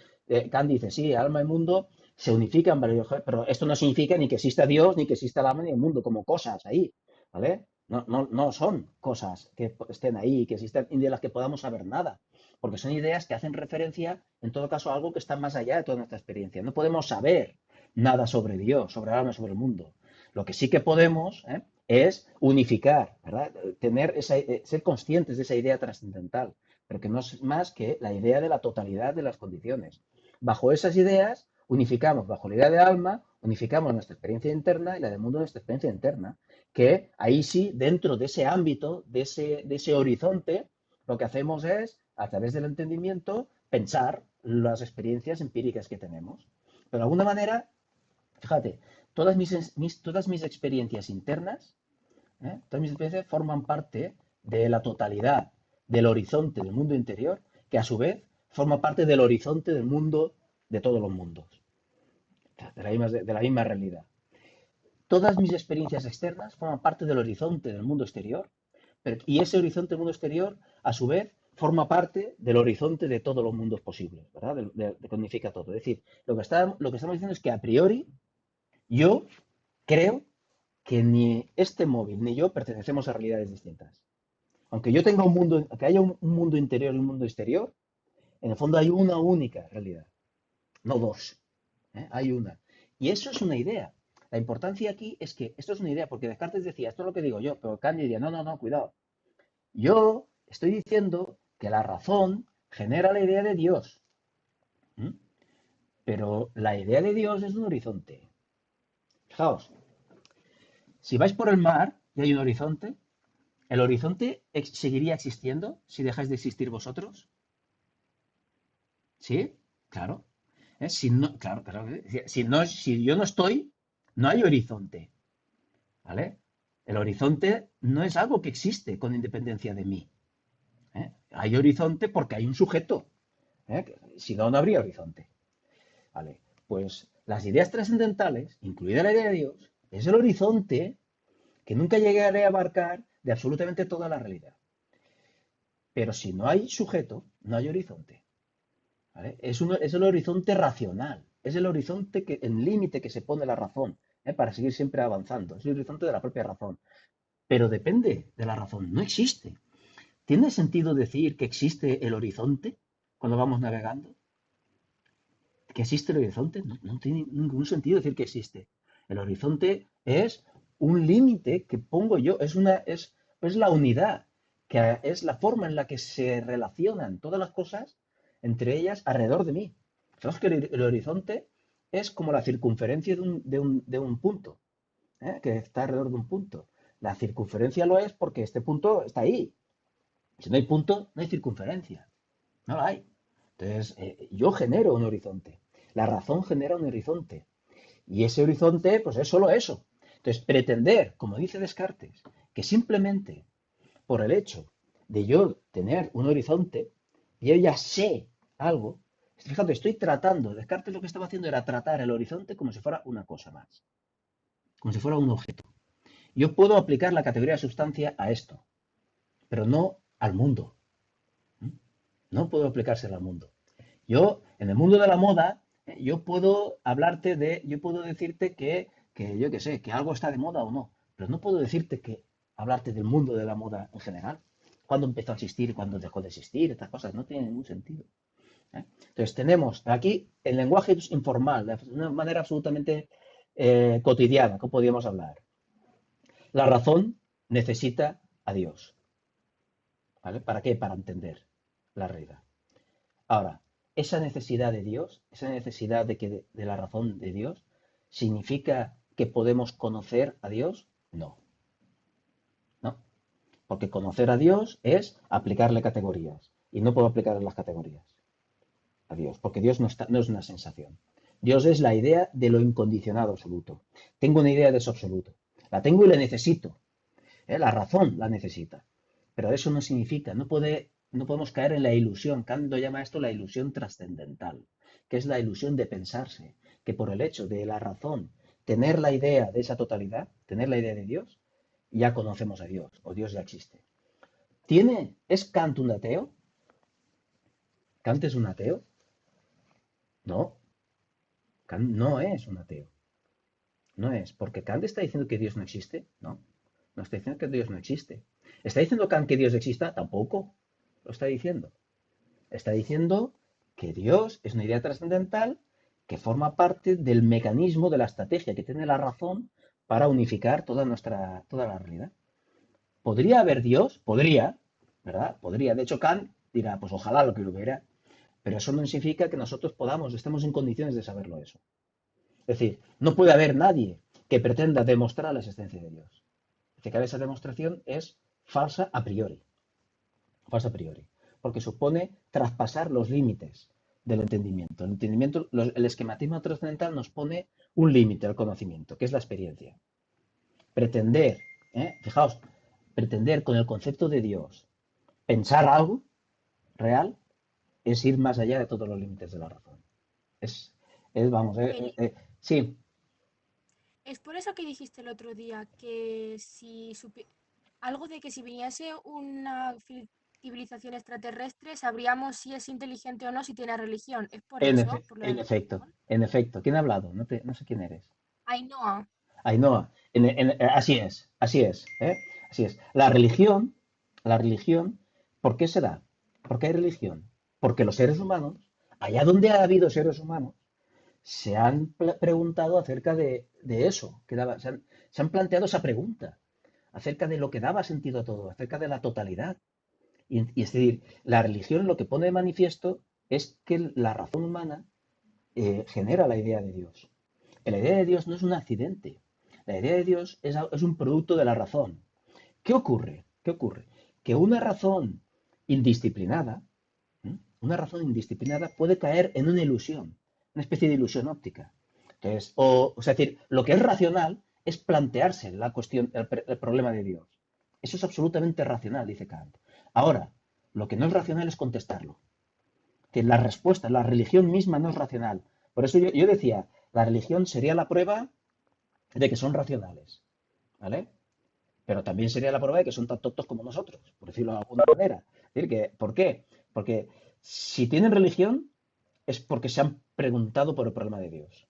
Kant dice, sí, alma y mundo se unifican, pero esto no significa ni que exista Dios, ni que exista el alma, ni el mundo como cosas ahí, ¿vale? No son cosas que estén ahí, que existen y de las que podamos saber nada, porque son ideas que hacen referencia, en todo caso, a algo que está más allá de toda nuestra experiencia. No podemos saber nada sobre Dios, sobre el alma, sobre el mundo. Lo que sí que podemos es unificar, ¿verdad? Ser conscientes de esa idea trascendental, pero que no es más que la idea de la totalidad de las condiciones. Bajo esas ideas unificamos, bajo la idea de alma, unificamos nuestra experiencia interna y la del mundo de nuestra experiencia interna, que ahí sí, dentro de ese ámbito, de ese horizonte, lo que hacemos es, a través del entendimiento, pensar las experiencias empíricas que tenemos. Pero de alguna manera, fíjate, todas mis experiencias internas, todas mis experiencias forman parte de la totalidad del horizonte del mundo interior, que a su vez forma parte del horizonte del mundo de todos los mundos, de la misma realidad. Todas mis experiencias externas forman parte del horizonte del mundo exterior, y ese horizonte del mundo exterior, a su vez, forma parte del horizonte de todos los mundos posibles, ¿verdad? De que unifica todo. Es decir, lo que estamos diciendo es que a priori yo creo que ni este móvil ni yo pertenecemos a realidades distintas. Aunque yo tenga aunque haya un mundo interior y un mundo exterior, en el fondo hay una única realidad, no dos. Hay una. Y eso es una idea. La importancia aquí es que esto es una idea, porque Descartes decía, esto es lo que digo yo, pero Kant diría, no, cuidado. Yo estoy diciendo que la razón genera la idea de Dios. Pero la idea de Dios es un horizonte. Fijaos, si vais por el mar y hay un horizonte, ¿el horizonte seguiría existiendo si dejáis de existir vosotros? ¿Sí? Claro. Claro. Si yo no estoy, no hay horizonte. ¿Vale? El horizonte no es algo que existe con independencia de mí. Hay horizonte porque hay un sujeto. Si no, no habría horizonte. ¿Vale? Pues las ideas trascendentales, incluida la idea de Dios, es el horizonte que nunca llegaré a abarcar de absolutamente toda la realidad. Pero si no hay sujeto, no hay horizonte. ¿Vale? Es el horizonte racional, es el horizonte en límite que se pone la razón, para seguir siempre avanzando. Es el horizonte de la propia razón. Pero depende de la razón, no existe. ¿Tiene sentido decir que existe el horizonte cuando vamos navegando? ¿Que existe el horizonte? No tiene ningún sentido decir que existe. El horizonte es un límite que pongo yo, es la unidad, que es la forma en la que se relacionan todas las cosas entre ellas alrededor de mí. Fijaos que el horizonte es como la circunferencia de un punto, que está alrededor de un punto. La circunferencia lo es porque este punto está ahí. Si no hay punto, no hay circunferencia. No la hay. Entonces, yo genero un horizonte. La razón genera un horizonte. Y ese horizonte, pues es solo eso. Entonces, pretender, como dice Descartes, que simplemente por el hecho de yo tener un horizonte, yo ya sé algo. Fíjate, Descartes lo que estaba haciendo era tratar el horizonte como si fuera una cosa más, como si fuera un objeto. Yo puedo aplicar la categoría de sustancia a esto, pero no al mundo. No puedo aplicársela al mundo. Yo, en el mundo de la moda, yo puedo decirte que yo qué sé, que algo está de moda o no, pero no puedo hablarte del mundo de la moda en general. Cuándo empezó a existir y cuándo dejó de existir, estas cosas no tienen ningún sentido. Entonces tenemos aquí el lenguaje informal, de una manera absolutamente cotidiana, que podríamos hablar. La razón necesita a Dios. ¿Vale? ¿Para qué? Para entender. la realidad. Ahora, esa necesidad de Dios, esa necesidad de la razón de Dios, ¿significa que podemos conocer a Dios? No, no. Porque conocer a Dios es aplicarle categorías. Y no puedo aplicarle las categorías a Dios, porque Dios no es una sensación. Dios es la idea de lo incondicionado absoluto. Tengo una idea de eso absoluto. La tengo y la necesito. La razón la necesita. Pero eso no significa, no podemos caer en la ilusión. Kant lo llama esto la ilusión trascendental, que es la ilusión de pensarse que por el hecho de la razón tener la idea de esa totalidad, tener la idea de Dios, ya conocemos a Dios, o Dios ya existe. ¿Es Kant un ateo? ¿Kant es un ateo? No, Kant no es un ateo. No es, porque Kant está diciendo que Dios no existe. No, no está diciendo que Dios no existe. ¿Está diciendo Kant que Dios exista? Tampoco lo está diciendo. Está diciendo que Dios es una idea trascendental que forma parte del mecanismo, de la estrategia que tiene la razón para unificar toda la realidad. ¿Podría haber Dios? Podría, ¿verdad? Podría. De hecho, Kant dirá, pues ojalá lo que lo hubiera, pero eso no significa que nosotros estemos en condiciones de saberlo eso. Es decir, no puede haber nadie que pretenda demostrar la existencia de Dios. Es decir, que esa demostración es falsa a priori. Falsa a priori. Porque supone traspasar los límites del entendimiento. El esquematismo trascendental nos pone un límite al conocimiento, que es la experiencia. Pretender, fijaos, pretender con el concepto de Dios pensar algo real es ir más allá de todos los límites de la razón. Vamos, sí. Es por eso que dijiste el otro día que algo de que si viniese una civilización extraterrestre sabríamos si es inteligente o no, si tiene religión. ¿Es por En, eso? efe- ¿Por lo de la efecto, religión? en efecto. ¿Quién ha hablado? No sé quién eres. Ainhoa. Ainhoa. Así es, así es, ¿eh? Así es. La religión, ¿por qué se da? ¿Por qué hay religión? Porque los seres humanos, allá donde ha habido seres humanos, se han preguntado acerca de eso, se han planteado esa pregunta, acerca de lo que daba sentido a todo, acerca de la totalidad. Y es decir, la religión lo que pone de manifiesto es que la razón humana genera la idea de Dios. La idea de Dios no es un accidente. La idea de Dios es un producto de la razón. ¿Qué ocurre? ¿Qué ocurre? Que indisciplinada, una razón indisciplinada puede caer en una ilusión, una especie de ilusión óptica. Entonces, es decir, lo que es racional es plantearse la cuestión, el problema de Dios. Eso es absolutamente racional, dice Kant. Ahora, lo que no es racional es contestarlo. Que la respuesta, la religión misma no es racional. Por eso yo decía, la religión sería la prueba de que son racionales, ¿vale? Pero también sería la prueba de que son tan tontos como nosotros, por decirlo de alguna manera. Es decir, ¿por qué? Porque si tienen religión es porque se han preguntado por el problema de Dios.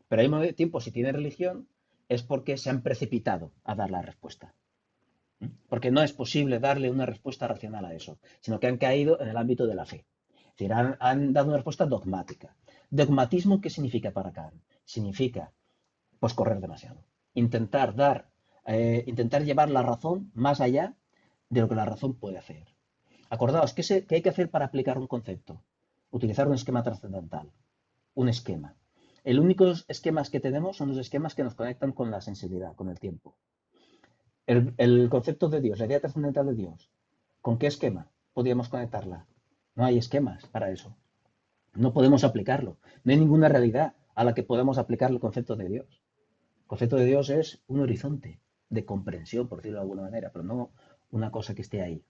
Pero al mismo tiempo, si tienen religión es porque se han precipitado a dar la respuesta. Porque no es posible darle una respuesta racional a eso, sino que han caído en el ámbito de la fe. Es decir, han dado una respuesta dogmática. ¿Dogmatismo qué significa para Kant? Significa, pues, correr demasiado. Intentar llevar la razón más allá de lo que la razón puede hacer. Acordaos, ¿qué hay que hacer para aplicar un concepto? Utilizar un esquema trascendental. Un esquema. El único esquemas que tenemos son los esquemas que nos conectan con la sensibilidad, con el tiempo. El concepto de Dios, la idea trascendental de Dios, ¿con qué esquema podríamos conectarla? No hay esquemas para eso. No podemos aplicarlo. No hay ninguna realidad a la que podamos aplicar el concepto de Dios. El concepto de Dios es un horizonte de comprensión, por decirlo de alguna manera, pero no una cosa que esté ahí.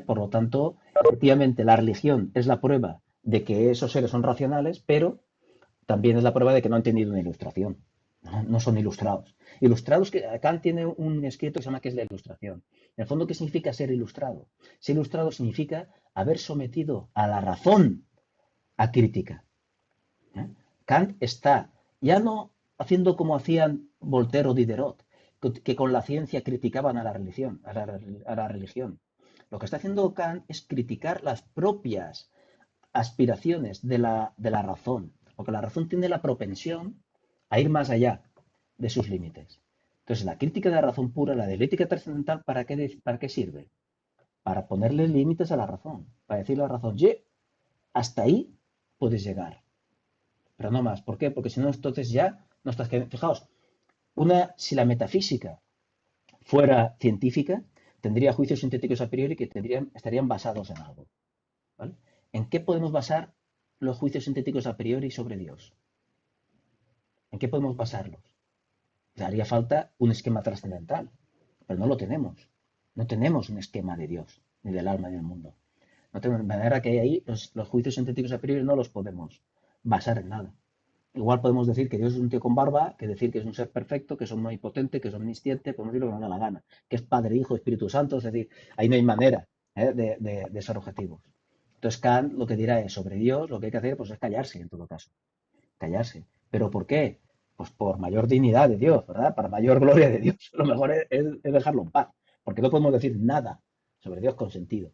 Por lo tanto, efectivamente, la religión es la prueba de que esos seres son racionales, pero también es la prueba de que no han tenido una ilustración. No son ilustrados. Ilustrados, Kant tiene un escrito que se llama ¿qué es la ilustración? En el fondo, ¿qué significa ser ilustrado? Ser ilustrado significa haber sometido a la razón a crítica. Kant está ya no haciendo como hacían Voltaire o Diderot, que con la ciencia criticaban a la religión, Lo que está haciendo Kant es criticar las propias aspiraciones de la razón, porque la razón tiene la propensión a ir más allá de sus límites. Entonces, la crítica de la razón pura, la dialéctica trascendental, ¿para qué sirve? para ponerle límites a la razón, para decirle a la razón, ye, hasta ahí puedes llegar, pero no más. ¿Por qué? Porque si no, entonces ya no estás... Fijaos, si la metafísica fuera científica, tendría juicios sintéticos a priori que estarían basados en algo. ¿Vale? ¿En qué podemos basar los juicios sintéticos a priori sobre Dios? ¿En qué podemos basarlos? Haría falta un esquema trascendental, pero no lo tenemos. No tenemos un esquema de Dios, ni del alma, ni del mundo. No tenemos, de manera que ahí los juicios sintéticos a priori no los podemos basar en nada. Igual podemos decir que Dios es un tío con barba, que decir que es un ser perfecto, que es omnipotente, que es omnisciente, podemos decir lo que nos da la gana, que es Padre, Hijo, Espíritu Santo, es decir, ahí no hay manera de ser objetivos. Entonces Kant lo que dirá es sobre Dios, lo que hay que hacer pues, es callarse en todo caso, callarse. ¿Pero por qué? Pues por mayor dignidad de Dios, ¿verdad? Para mayor gloria de Dios. Lo mejor es dejarlo en paz, porque no podemos decir nada sobre Dios con sentido.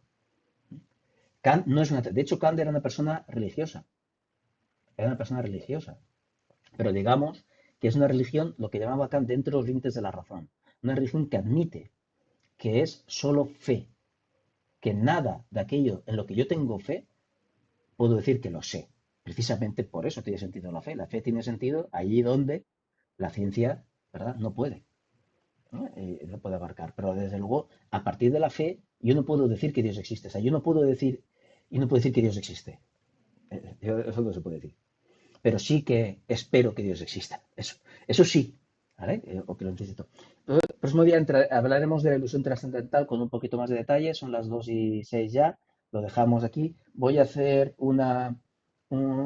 Kant no es de hecho, Kant era una persona religiosa. Era una persona religiosa. Pero digamos que es una religión, lo que llamaba Kant, dentro de los límites de la razón. Una religión que admite que es solo fe. Que nada de aquello en lo que yo tengo fe, puedo decir que lo sé. Precisamente por eso tiene sentido la fe. La fe tiene sentido allí donde la ciencia, ¿verdad?, no puede. No puede abarcar. Pero desde luego, a partir de la fe, yo no puedo decir que Dios existe. O sea, yo no puedo decir que Dios existe. Eso no se puede decir. Pero sí que espero que Dios exista. Eso sí. ¿Vale? O que lo necesito. Entonces, el próximo día hablaremos de la ilusión trascendental con un poquito más de detalle. Son las 2:06 ya. Lo dejamos aquí. Voy a hacer